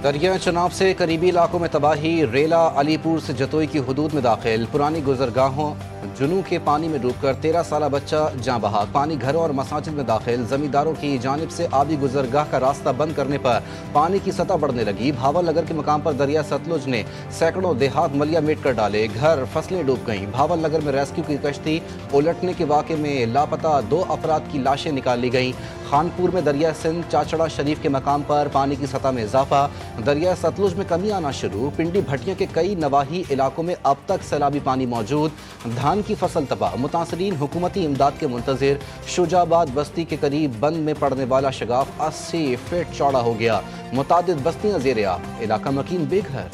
दरिया चनाब से करीबी इलाकों में तबाही। रेला अलीपुर से जतोई की हदूद में दाखिल। पुरानी गुजरगाहों जुनू के पानी में डूबकर 13 साल बच्चा जाँ बहा। पानी घरों और मसाजिद में दाखिल। जमींदारों की जानिब से आबी गुजरगाह का रास्ता बंद करने पर पानी की सतह बढ़ने लगी। भावल नगर के मकाम पर दरिया सतलुज ने सैकड़ों देहात मलिया मेट कर डाले। घर फसलें डूब गईं। भावल नगर में रेस्क्यू की कश्ती उलटने के वाक़े में लापता 2 अफराद की लाशें निकाली गईं। खानपुर में दरिया सिंध चाचड़ा शरीफ के मकाम पर पानी की सतह में इजाफा। दरिया सतलुज में कमी आना शुरू। पिंडी भटिया के कई नवाही इलाकों में अब तक सैलाबी पानी मौजूद। धान की फसल तबाह। मुतासरीन हुकूमती इमदाद के मुंतजिर। शुजाबाद बस्ती के करीब बंद में पड़ने वाला शगाफ 80 फीट चौड़ा हो गया। मुतादिद बस्तियां ज़ेरे आब। इलाका मकीन बेघर।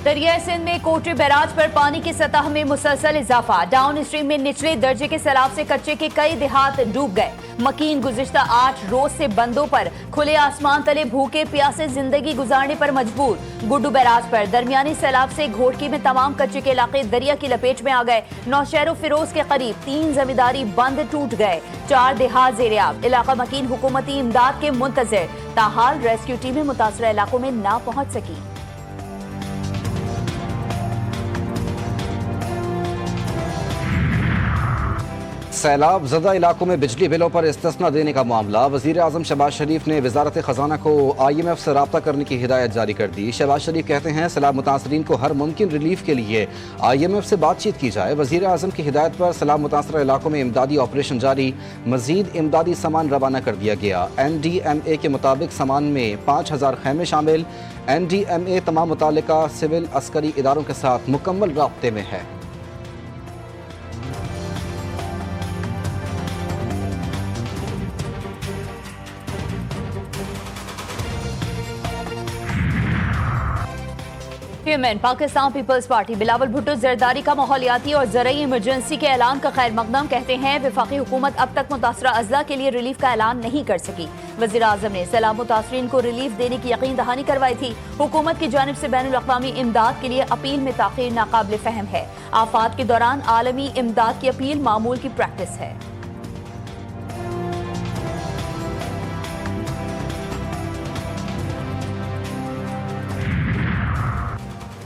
दरिया सिंध में कोटरी बैराज पर पानी की सतह में मुसलसल इजाफा। डाउन स्ट्रीम में निचले दर्जे के सैलाब से कच्चे के कई देहात डूब गए। मकीन गुज़िश्ता 8 रोज से बंदों पर खुले आसमान तले भूखे प्यासे जिंदगी गुजारने पर मजबूर। गुड्डू बैराज पर दरमियानी सैलाब से घोटकी में तमाम कच्चे के इलाके दरिया की लपेट में आ गए। नौशहर फिरोज के करीब 3 जमींदारी बंद टूट गए। 4 देहात ज़ेरे-आब। इलाका मकीन हुकूमती इमदाद के मुंतजिर। ताहाल रेस्क्यू टीमें मुतासरा इलाकों में ना पहुंच सकी। सैलाब ज़दा इलाकों में बिजली बिलों पर इस्तिस्ना देने का मामला। वज़ीर आज़म शहबाज शरीफ ने वज़ारत ख़जाना को IMF से रब्ता करने की हिदायत जारी कर दी। शहबाज शरीफ कहते हैं सैलाब मुतासरीन को हर मुमकिन रिलीफ के लिए IMF से बातचीत की जाए। वज़ीर आज़म की हिदायत पर सैलाब मुतासरा इलाकों में इमदादी ऑपरेशन जारी। मज़ीद इमदादी सामान रवाना कर दिया गया। NDMA के मुताबिक सामान में 5000 खैमे शामिल। NDMA तमाम मुतालिका सिविल अस्करी इदारों के साथ मुकम्मल राब्ते में है। चेयरमैन पाकिस्तान पीपल्स पार्टी बिलावल भुट्टो जरदारी का माहौलियाती और ज़रूरी इमरजेंसी के ऐलान का खैर मकदम कहते हैं। वफाकी हुकूमत अब तक मुतासरा अजला के लिए रिलीफ का ऐलान नहीं कर सकी। वज़ीर आज़म ने सैलाब मुतासरीन को रिलीफ देने की यकीन दहानी करवाई थी। हुकूमत की जानिब से बैनुल अक़वामी इमदाद के लिए अपील में ताख़ीर नाकाबिल फ़हम है। आफात के दौरान आलमी इमदाद की अपील मामूल की प्रैक्टिस है।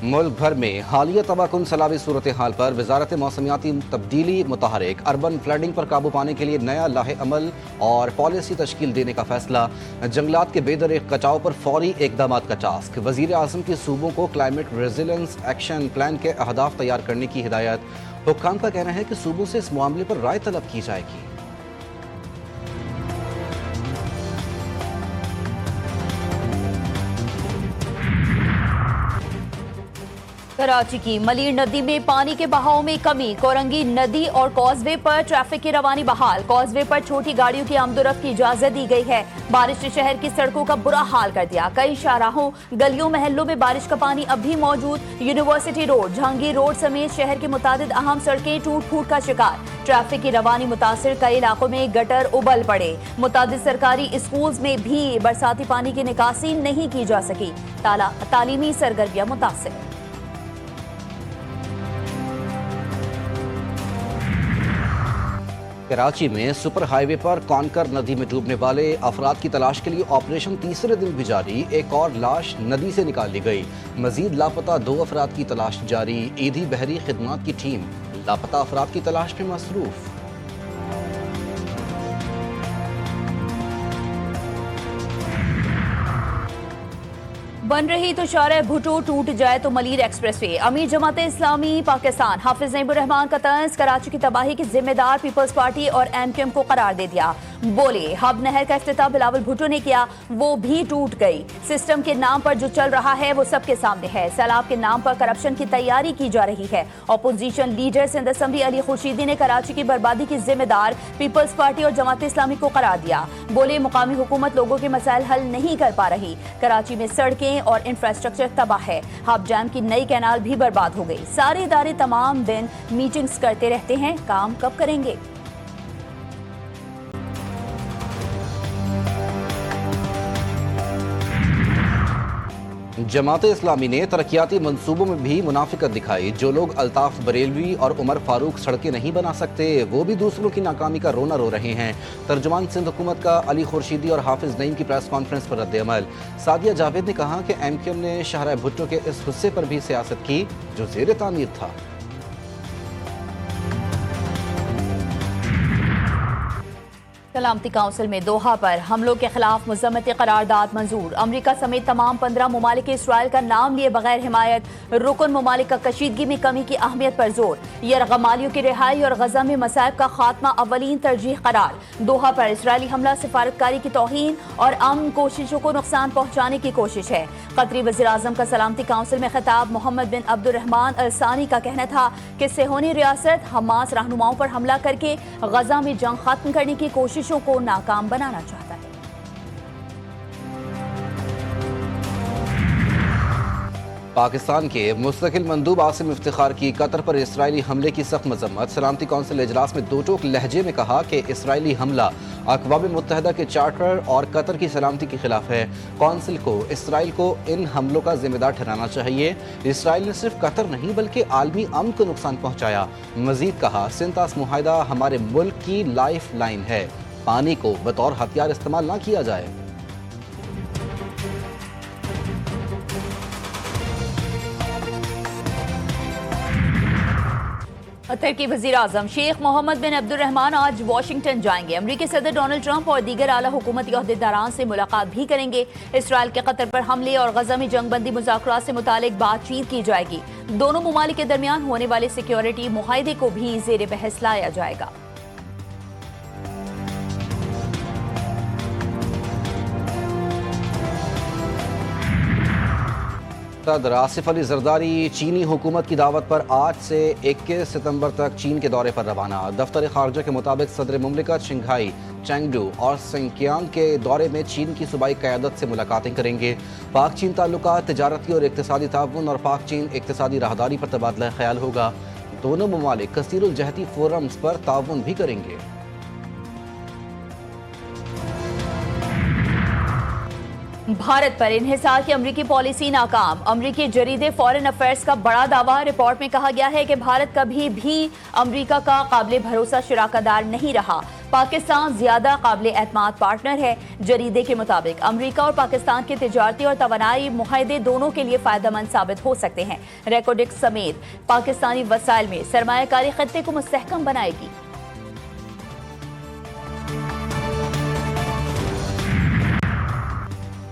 मुल्क भर में हालिया तबाहकुन सैलाबी सूरत हाल पर वजारत मौसमियाती तब्दीली मुतहरिक। अर्बन फ्लडिंग पर काबू पाने के लिए नया लाहे अमल और पॉलिसी तश्कील देने का फैसला। जंगलात के बेदरेक कटाव पर फौरी इकदाम का टास्क। वज़ीर आज़म की सूबों को क्लाइमेट रेजिलेंस एक्शन प्लान के अहदाफ तैयार करने की हिदायत। हुक्काम का कहना है कि सूबों से इस मामले पर राय तलब की जाएगी। कराची की मलीर नदी में पानी के बहाव में कमी। कोरंगी नदी और कॉजवे पर ट्रैफिक की रवानी बहाल। कॉजवे पर छोटी गाड़ियों की आमदोरफ्त की इजाजत दी गई है। बारिश ने शहर की सड़कों का बुरा हाल कर दिया। कई शाहराहों गलियों महल्लों में बारिश का पानी अब भी मौजूद। यूनिवर्सिटी रोड, जहांगीर रोड समेत शहर के मुतादिद अहम सड़कें टूट फूट का शिकार। ट्रैफिक की रवानी मुतासिर कई इलाकों में गटर उबल पड़े। मुतादिद सरकारी स्कूल्स में भी बरसाती पानी की निकासी नहीं की जा सकी। तालीमी सरगर्मियां मुतासिर। कराची में सुपर हाईवे पर कॉन्कर नदी में डूबने वाले अफराद की तलाश के लिए ऑपरेशन तीसरे दिन भी जारी। एक और लाश नदी से निकाल ली गई। मजीद लापता 2 अफराद की तलाश जारी। ईदी बहरी खिदमात की टीम लापता अफराद की तलाश में मसरूफ। बन रही तो शारे भुट्टो टूट जाए तो मलीर एक्सप्रेसवे। अमीर जमात इस्लामी पाकिस्तान हाफिज नईमुर रहमान का तंज कराची की तबाही के जिम्मेदार पीपल्स पार्टी और MQM को करार दे दिया। बोले हब नहर का इफ्तिताह बिलावल भुट्टो ने किया, वो भी टूट गई। सिस्टम के नाम पर जो चल रहा है वो सबके सामने है। सैलाब के नाम पर करप्शन की तैयारी की जा रही है। Opposition leader Sindh assembly Ali Khurshidi ने कराची की बर्बादी की जिम्मेदार पीपल्स पार्टी और जमात इस्लामी को करार दिया। बोले मुकामी हुकूमत लोगों के मसाइल हल नहीं कर पा रही। कराची में सड़कें और इंफ्रास्ट्रक्चर तबाह है। हब डैम की नई कैनाल भी बर्बाद हो गई। सारे इदारे तमाम दिन मीटिंग्स करते रहते हैं, काम कब करेंगे। जमात इस्लामी ने तरक्याती मंसूबों में भी मुनाफिकत दिखाई। जो लोग अल्ताफ बरेलवी और उमर फारूक सड़कें नहीं बना सकते, वो भी दूसरों की नाकामी का रोना रो रहे हैं। तर्जुमान सिंध हुकूमत का अली खुर्शीदी और हाफिज नईम की प्रेस कॉन्फ्रेंस पर रद्द-ए-अमल। सादिया जावेद ने कहा कि एमक्यूएम ने शाहराह भुट्टो के इस हिस्से पर भी सियासत की जो ज़ेर तामीर था। सलामती काउंसिल में दोहा पर हमलों के खिलाफ मुज़म्मती करारदाद मंजूर। अमरीका समेत तमाम 15 ममालिक के इसराइल का नाम लिए बगैर हिमायत। रुकन ममालिक का कशीदगी में कमी की अहमियत पर जोर। यरगमालियों की रिहाई और गजा में मसाइब का खात्मा अवलीन तरजीह करार। दोहा पर इसराइली हमला सिफारतकारी की तौहीन और अमन कोशिशों को नुकसान पहुँचाने की कोशिश है। कतरी वज़ीर-ए-आज़म का सलामती काउंसिल में खिताब। मोहम्मद बिन अब्दुर्रहमान अल सानी का कहना था कि सेहोनी रियासत हमास रहनुमाओं पर हमला करके गजा में जंग खत्म करने की कोशिशों को नाकाम बनाना चाहता है। पाकिस्तान के मुस्तकिल मंदूब आसिम इफ्तिखार की कतर पर इसराइली हमले की सख्त मजम्मत। सलामती कौंसिल इजलास में दो टोक लहजे में कहा कि इसराइली हमला अक़वाम मुत्तहिदा के चार्टर और कतर की सलामती के खिलाफ है। कौंसिल को इसराइल को इन हमलों का जिम्मेदार ठहराना चाहिए। इसराइल ने सिर्फ कतर नहीं बल्कि आलमी अमन को नुकसान पहुँचाया। मजीद कहा, सिंतास मुआहदा हमारे मुल्क की लाइफ लाइन है। पानी को बतौर हथियार इस्तेमाल ना किया जाए। कतर के वज़ीर-ए-आज़म शेख मोहम्मद बिन अब्दुर्रहमान आज वाशिंगटन जाएंगे। अमरीकी सदर डोनाल्ड ट्रंप और दीगर आला हुकूमती अहदेदारान से मुलाकात भी करेंगे। इसराइल के कतर पर हमले और गजा में जंगबंदी मुज़ाकरात से मुतालिक बातचीत की जाएगी। दोनों ममालिक के दरमियान होने वाले सिक्योरिटी मुआहदे को भी ज़ेर बहस लाया जाएगा। सदर आसिफ अली जरदारी चीनी हुकूमत की दावत पर आज से 21 सितंबर तक चीन के दौरे पर रवाना। दफ्तर खारजा के मुताबिक सदर मुमलिकत शंघाई, चेंगडू और सिंकियांग के दौरे में चीन की सूबाई क़यादत से मुलाकातें करेंगे। पाक चीन ताल्लुकात, तिजारती और इक़्तिसादी ताउन और पाक चीन इक़्तिसादी राहदारी पर तबादला ख्याल होगा। दोनों ममालिक कसीरुल जहती फोरम्स पर ताउन भी करेंगे। भारत पर इन्हिसार की अमरीकी पॉलिसी नाकाम। अमरीकी जरीदे फॉरेन अफेयर्स का बड़ा दावा। रिपोर्ट में कहा गया है कि भारत कभी भी अमरीका का काबिल भरोसा शराकतदार नहीं रहा। पाकिस्तान ज्यादा काबिल एतमाद पार्टनर है। जरीदे के मुताबिक अमरीका और पाकिस्तान के तिजारती और तवानाई मुआहदे दोनों के लिए फायदेमंद साबित हो सकते हैं। रेकोडिक समेत पाकिस्तानी वसाइल में सरमायाकारी खत्ते को मुस्तहकम बनाएगी।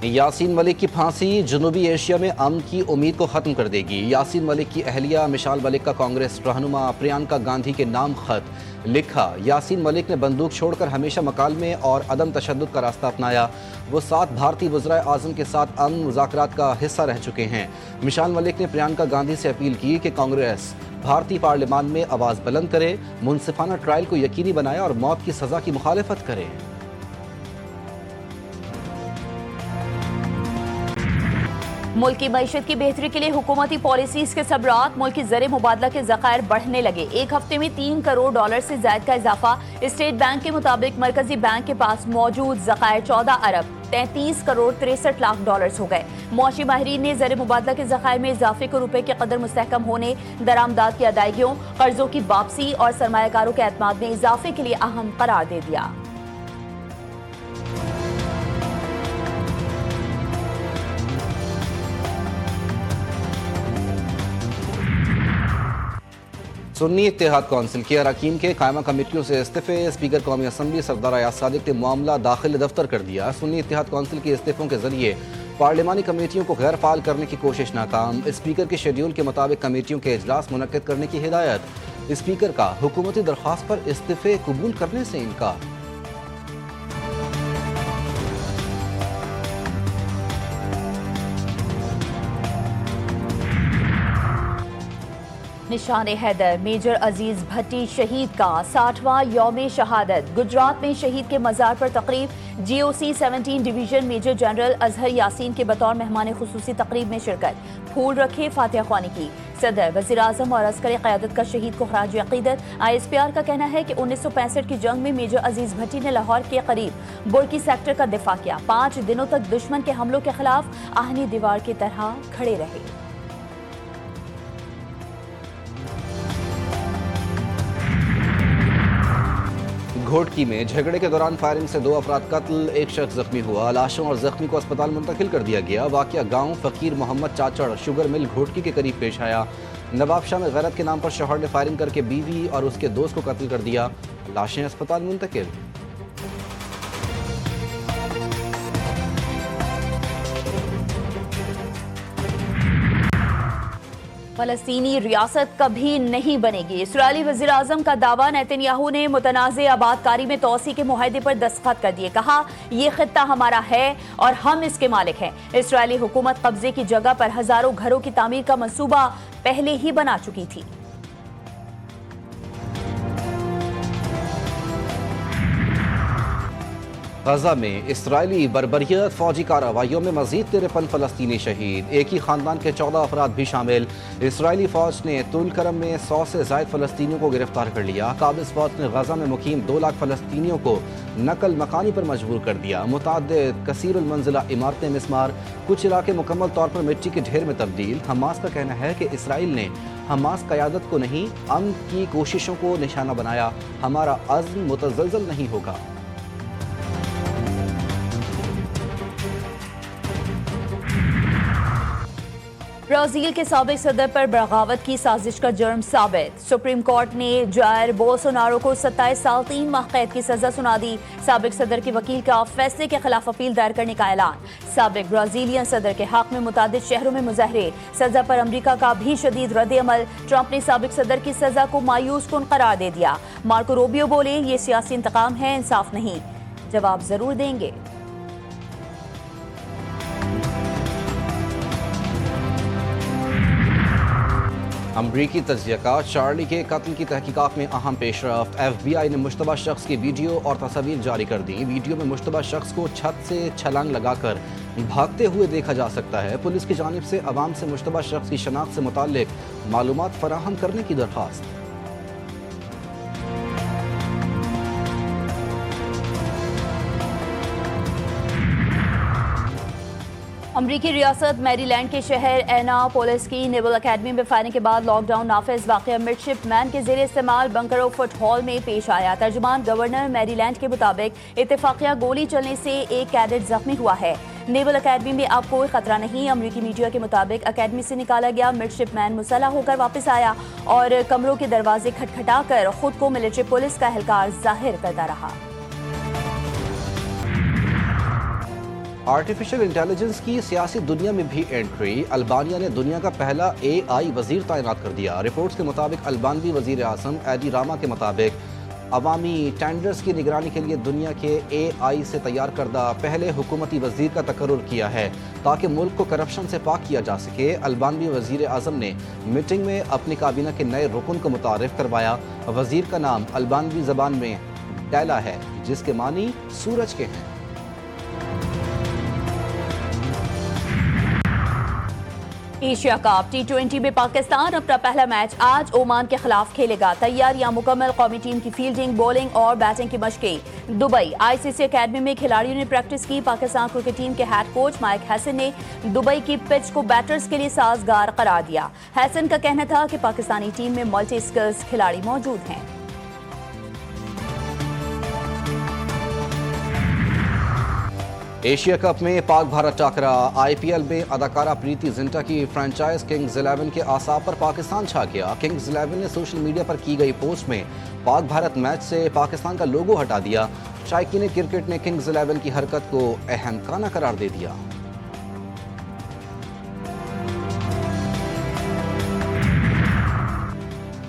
यासीन मलिक की फांसी जनूबी एशिया में अमन की उम्मीद को ख़त्म कर देगी। यासीन मलिक की अहलिया मिशाल मलिक का कांग्रेस रहनुमा प्रियंका गांधी के नाम खत लिखा। यासीन मलिक ने बंदूक छोड़कर हमेशा मकालमे और अदम तशद्दुद का रास्ता अपनाया। वो 7 भारतीय वज़राए आज़म के साथ अमन मुज़ाकरात का हिस्सा रह चुके हैं। मिशाल मलिक ने प्रियंका गांधी से अपील की कि कांग्रेस भारतीय पार्लियामान में आवाज़ बुलंद करे, मुनसिफाना ट्रायल को यकीनी बनाए और मौत की सज़ा की मुखालिफत करे। मुल्क की मईशत की बेहतरी के लिए हुकूमती पॉलिसीज के सबरात। मुल्क की ज़र मुबादला के ज़खायर बढ़ने लगे। एक हफ्ते में $3 करोड़ से ज्यादा का इजाफा। स्टेट बैंक के मुताबिक मरकजी बैंक के पास मौजूद ज़खायर 14 अरब 33 करोड़ 63 लाख डॉलर हो गए। मुआशी माहिरीन ने ज़र मुबादला के ज़खायर में इजाफे को रुपए के कदर मुस्तहकम होने, दरामदाद की अदायगियों, कर्जों की वापसी और सरमायाकारों के एतमाद में इजाफे के लिए अहम करार दे दिया। सुन्नी इत्तेहाद कौंसिल के अरकान के कायमा कमेटियों से इस्तीफे। स्पीकर कौमी असम्बली सरदार अयाज सादिक ने मामला दाखिल दफ्तर कर दिया। सुन्नी इत्तेहाद कौंसिल के इस्तीफों के जरिए पार्लिमानी कमेटियों को गैर फाल करने की कोशिश नाकाम। स्पीकर के शेड्यूल के मुताबिक कमेटियों के इजलास मुनक्किद करने की हिदायत। स्पीकर का हुकूमती दरख्वास्त पर इस्तीफे कबूल करने से इनकार। निशान हैदर मेजर अजीज भट्टी शहीद का 60वां यौम शहादत। गुजरात में शहीद के मज़ार पर तकरीब। GOC 17 division major general Azhar Yasin के बतौर मेहमान खुसूसी तकरीब में शिरकत। फूल रखे, फातिहा ख्वानी की। सदर, वज़ीर आज़म और अस्करी क़यादत का शहीद को खराज अक़ीदत। ISPR का कहना है कि 1965 की जंग में मेजर अजीज भट्टी ने लाहौर के करीब बुर्की सेक्टर का दिफा किया। 5 दिनों तक दुश्मन के हमलों के खिलाफ आहनी दीवार की तरह खड़े रहे। घोटकी में झगड़े के दौरान फायरिंग से 2 अफराद कत्ल, 1 शख्स जख्मी हुआ। लाशों और जख्मी को अस्पताल मुंतकिल कर दिया गया। वाक़या गांव फ़कीर मोहम्मद चाचड़ शुगर मिल घोटकी के करीब पेश आया। नवाबशाह में गैरत के नाम पर शौहर ने फायरिंग करके बीवी और उसके दोस्त को कत्ल कर दिया। लाशें अस्पताल मुंतकिल। फ़लस्तीनी रियासत कभी नहीं बनेगी। इस्राएली वज़ीर आज़म का दावा। नेतन्याहू ने मुतनाज़े आबादकारी में तोसी के मुआहदे पर दस्तखत कर दिए। कहा, ये खित्ता हमारा है और हम इसके मालिक हैं। इस्राएली हुकूमत कब्जे की जगह पर हज़ारों घरों की तामीर का मंसूबा पहले ही बना चुकी थी। गजा में इसराइली बर्बरियत फौजी कार्रवाइयों में मजीद 53 फ़लस्तीनी शहीद, एक ही खानदान के 14 अफराद भी शामिल। इसराइली फ़ौज ने तुलकरम में 100 से ज़ायद फ़लस्तीनियों को गिरफ्तार कर लिया। काबिज़ फ़ौज ने गजा में मुकीम 2 लाख फ़लस्तीनियों को नकल मकानी पर मजबूर कर दिया। मुतअद्दिद कसीरुल मंजिला इमारतें मिस्मार, कुछ इलाके मुकम्मल तौर पर मिट्टी के ढेर में तब्दील। हमास का कहना है कि इसराइल ने हमास क़यादत को नहीं, अमन की कोशिशों को निशाना बनाया। हमारा अज़्म मुतज़लज़ल नहीं होगा। ब्राज़ील के साबिक सदर पर बगावत की साजिश का जुर्म साबित। सुप्रीम कोर्ट ने जायर बोल्सोनारो को 27 साल 3 माह कैद की सजा सुना दी। साबिक सदर के वकील का फैसले के खिलाफ अपील दायर करने का ऐलान। साबिक ब्राज़ीलियन सदर के हक में मुतादिद शहरों में मुजाहरे। सजा पर अमरीका का भी शदीद रद्द-ए-अमल। ट्रंप ने साबिक सदर की सजा को मायूस कुन करार दे दिया। मार्को रूबियो बोले, ये सियासी इंतकाम है, इंसाफ नहीं। जवाब जरूर देंगे। अमरीकी तज्ज़ियाकार चार्ली के कत्ल की तहकीकात में अहम पेशरफ्त। FBI ने मुश्तबा शख्स की वीडियो और तस्वीर जारी कर दी। वीडियो में मुश्तबा शख्स को छत से छलांग लगाकर भागते हुए देखा जा सकता है। पुलिस की जानिब से अवाम से मुश्तबा शख्स की शनाख्त से मुताल्लिक मालूमात फराहम करने की दरख्वास्त। अमरीकी रियासत मैरीलैंड के शहर एनापोलिस की नेवल अकेडमी में फायरिंग के बाद लॉकडाउन नाफिज। वाक़या मिडशिपमैन के ज़ेरे इस्तेमाल बंकरो फुट हॉल में पेश आया। तर्जुमान गवर्नर मैरीलैंड के मुताबिक इत्तेफाकिया गोली चलने से एक कैडेट जख्मी हुआ है। नेवल अकेडमी में अब कोई खतरा नहीं। अमरीकी मीडिया के मुताबिक अकेडमी से निकाला गया मिडशिपमैन मुसल्लह होकर वापस आया और कमरों के दरवाजे खटखटाकर खुद को मिलिट्री पुलिस का एहलकार जाहिर करता रहा। आर्टिफिशियल इंटेलिजेंस की सियासी दुनिया में भी एंट्री। अल्बानिया ने दुनिया का पहला AI वजीर तैनात कर दिया। रिपोर्ट्स के मुताबिक अल्बानवी वजीर आज़म एडी रामा के मुताबिक अवामी टेंडर्स की निगरानी के लिए दुनिया के AI से तैयार करदा पहले हुकूमती वजीर का तकर्रुर किया है ताकि मुल्क को करप्शन से पाक किया जा सके। अल्बानवी वजीर आज़म ने मीटिंग में अपनी काबीना के नए रुकन को मुतारिफ करवाया। वजीर का नाम अल्बानवी ज़बान में डैला है, जिसके मानी सूरज के हैं। एशिया कप T20 में पाकिस्तान अपना पहला मैच आज ओमान के खिलाफ खेलेगा। तैयारियां मुकम्मल। कौमी टीम की फील्डिंग, बॉलिंग और बैटिंग की मशकें। दुबई ICC अकेडमी में खिलाड़ियों ने प्रैक्टिस की। पाकिस्तान क्रिकेट टीम के हेड कोच माइक हैसन ने दुबई की पिच को बैटर्स के लिए साजगार करार दिया। हैसन का कहना था कि पाकिस्तानी टीम में मल्टी स्किल्स खिलाड़ी मौजूद हैं। एशिया कप में पाक भारत टाकरा। IPL में अदाकारा प्रीति जिंटा की फ्रेंचाइज किंग्स 11 के आसाब पर पाकिस्तान छा गया। किंग्स 11 ने सोशल मीडिया पर की गई पोस्ट में पाक भारत मैच से पाकिस्तान का लोगो हटा दिया। शायकीन क्रिकेट ने किंग्स 11 की हरकत को अहमकाना करार दे दिया।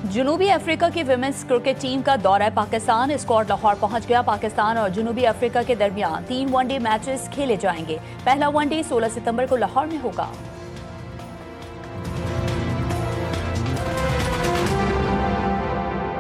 जनूबी अफ्रीका की विमेंस क्रिकेट टीम का दौरा पाकिस्तान। स्क्वाड लाहौर पहुंच गया। पाकिस्तान और जनूबी अफ्रीका के दरमियान 3 वनडे मैचेस खेले जाएंगे। पहला वनडे 16 सितंबर को लाहौर में होगा।